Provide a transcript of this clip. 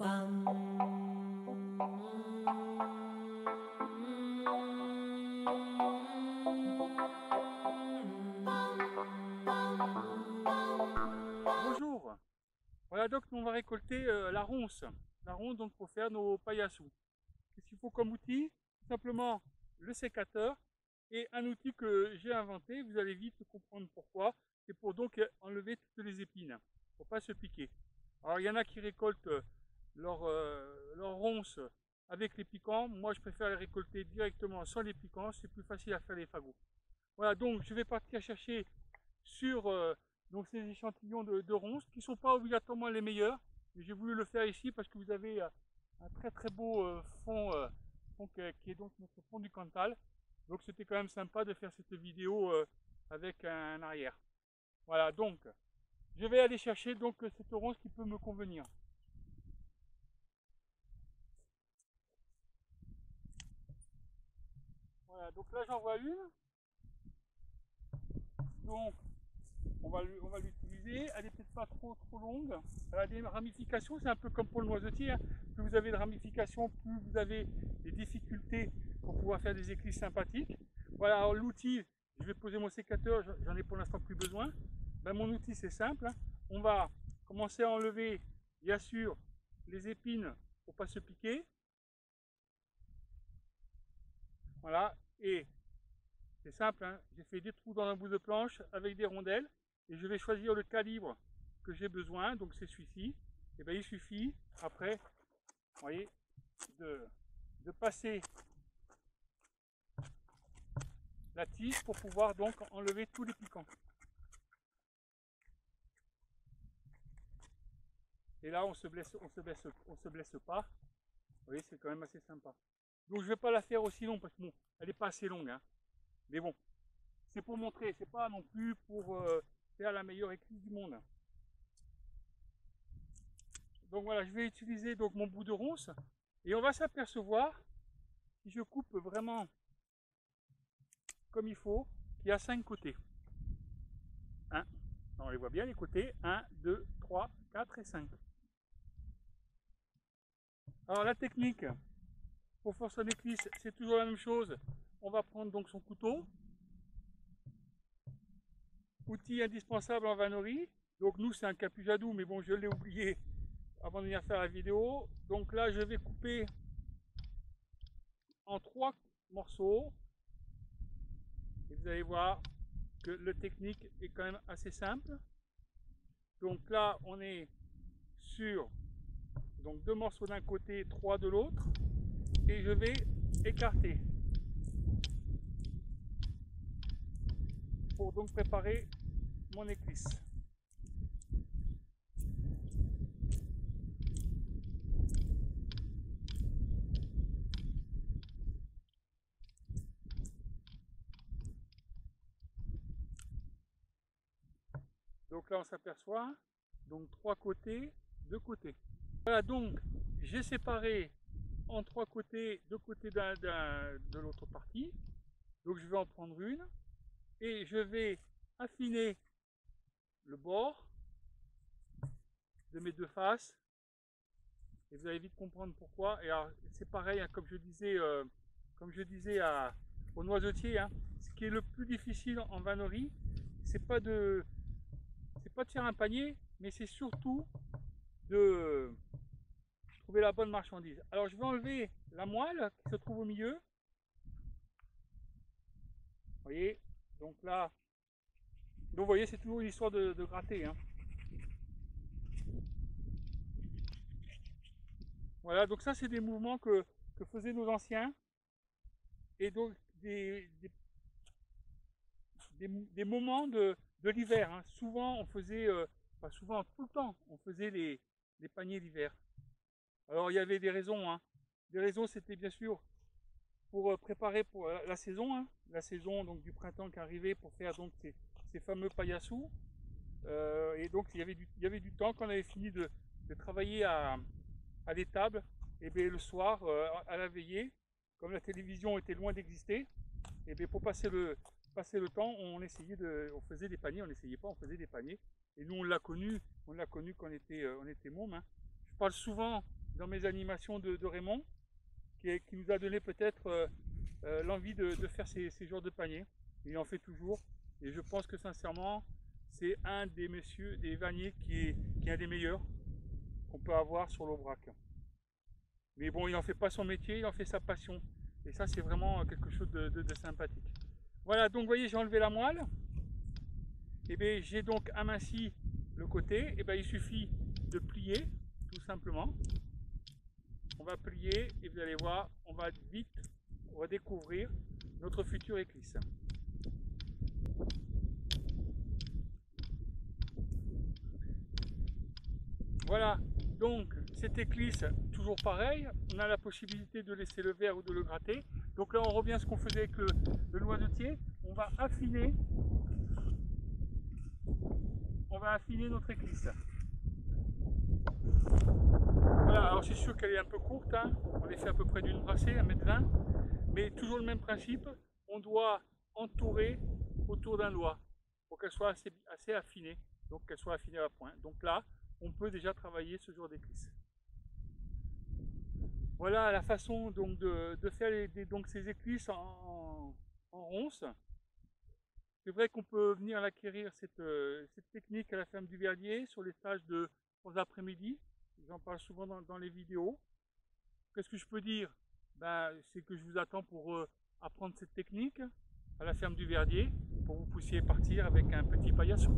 Bonjour, voilà donc on va récolter la ronce donc pour faire nos paillassous. Qu'est-ce qu'il faut comme outil? Simplement le sécateur et un outil que j'ai inventé, vous allez vite comprendre pourquoi. C'est pour donc enlever toutes les épines, pour pas se piquer. Alors il y en a qui récoltent leur ronce avec les piquants, moi je préfère les récolter directement sans les piquants, c'est plus facile à faire les fagots. Voilà, donc je vais partir chercher sur donc ces échantillons de ronces qui ne sont pas obligatoirement les meilleurs, mais j'ai voulu le faire ici parce que vous avez un très beau fond, qui est donc notre fond du Cantal. Donc c'était quand même sympa de faire cette vidéo avec un arrière. Voilà, donc je vais aller chercher donc cette ronce qui peut me convenir. Voilà, donc là j'en vois une. Donc on va l'utiliser. Elle n'est peut-être pas trop longue. Elle a des ramifications, c'est un peu comme pour le noisetier. Hein. Plus vous avez de ramifications, plus vous avez des difficultés pour pouvoir faire des éclisses sympathiques. Voilà, alors l'outil, je vais poser mon sécateur, j'en ai pour l'instant plus besoin. Ben, mon outil c'est simple. Hein. On va commencer à enlever, bien sûr, les épines pour ne pas se piquer. Voilà, et c'est simple, hein. J'ai fait des trous dans un bout de planche avec des rondelles et je vais choisir le calibre que j'ai besoin, donc c'est celui-ci. Et bien il suffit après, vous voyez, de passer la tige pour pouvoir donc enlever tous les piquants. Et là on se blesse pas. Vous voyez, c'est quand même assez sympa. Donc je ne vais pas la faire aussi longue parce que bon, elle n'est pas assez longue, hein. Mais bon, c'est pour montrer, c'est pas non plus pour faire la meilleure éclisse du monde. Donc voilà, je vais utiliser donc mon bout de ronce et on va s'apercevoir, si je coupe vraiment comme il faut, qu'il y a 5 côtés. 1, on les voit bien les côtés, 1, 2, 3, 4 et 5. Alors la technique pour faire son éclisse, c'est toujours la même chose. On va prendre donc son couteau, outil indispensable en vannerie. Donc nous c'est un capujadou, mais bon je l'ai oublié avant de venir faire la vidéo. Donc là je vais couper en 3 morceaux. Et vous allez voir que le technique est quand même assez simple. Donc là on est sur donc 2 morceaux d'un côté, 3 de l'autre. Et je vais écarter pour donc préparer mon éclisse. Donc là on s'aperçoit, donc 3 côtés, 2 côtés. Voilà, donc j'ai séparé en 3 côtés, 2 côtés de l'autre partie. Donc je vais en prendre une et je vais affiner le bord de mes deux faces. Et vous allez vite comprendre pourquoi. Et alors c'est pareil, hein, comme je disais au noisetier, hein, ce qui est le plus difficile en vannerie, c'est pas de faire un panier, mais c'est surtout de trouver la bonne marchandise. Alors je vais enlever la moelle qui se trouve au milieu. Vous voyez, donc là, vous voyez, c'est toujours une histoire de gratter. Hein. Voilà, donc ça c'est des mouvements que faisaient nos anciens. Et donc des moments de l'hiver. Hein. Souvent on faisait, pas souvent, tout le temps, on faisait les paniers d'hiver. Alors il y avait des raisons. Hein. Des raisons, c'était bien sûr pour préparer pour la saison, hein. La saison donc du printemps qui arrivait pour faire donc ces fameux paillassous. Et donc il y avait du temps quand on avait fini de travailler à l'étable, et bien le soir à la veillée, comme la télévision était loin d'exister, et bien pour passer le temps, on faisait des paniers, on n'essayait pas, on faisait des paniers. Et nous on l'a connu quand on était môme. Hein. Je parle souvent dans mes animations de Raymond, qui nous a donné peut-être l'envie de faire ces genres de paniers. Il en fait toujours. Et je pense que sincèrement, c'est un des vanniers qui est un des meilleurs qu'on peut avoir sur l'Aubrac. Mais bon, il n'en fait pas son métier, il en fait sa passion. Et ça, c'est vraiment quelque chose de sympathique. Voilà, donc vous voyez, j'ai enlevé la moelle. Et bien, j'ai donc aminci le côté. Et bien, il suffit de plier, tout simplement. On va plier et vous allez voir, on va découvrir notre future éclisse. Voilà, donc cette éclisse, toujours pareil, on a la possibilité de laisser le verre ou de le gratter. Donc là on revient à ce qu'on faisait avec le noisetier, on va affiner notre éclisse. Voilà, alors c'est sûr qu'elle est un peu courte, hein. On les fait à peu près d'une brassée, 1,20 m, mais toujours le même principe, on doit entourer autour d'un doigt pour qu'elle soit assez affinée, donc qu'elle soit affinée à point. Donc là, on peut déjà travailler ce genre d'éclisse. Voilà la façon donc de faire ces éclisses en ronces. C'est vrai qu'on peut venir acquérir cette technique à la ferme du Verdier sur les stages de 3 après-midi. J'en parle souvent dans les vidéos. Qu'est-ce que je peux dire? C'est que je vous attends pour apprendre cette technique à la ferme du Verdier, pour que vous puissiez partir avec un petit paillasson.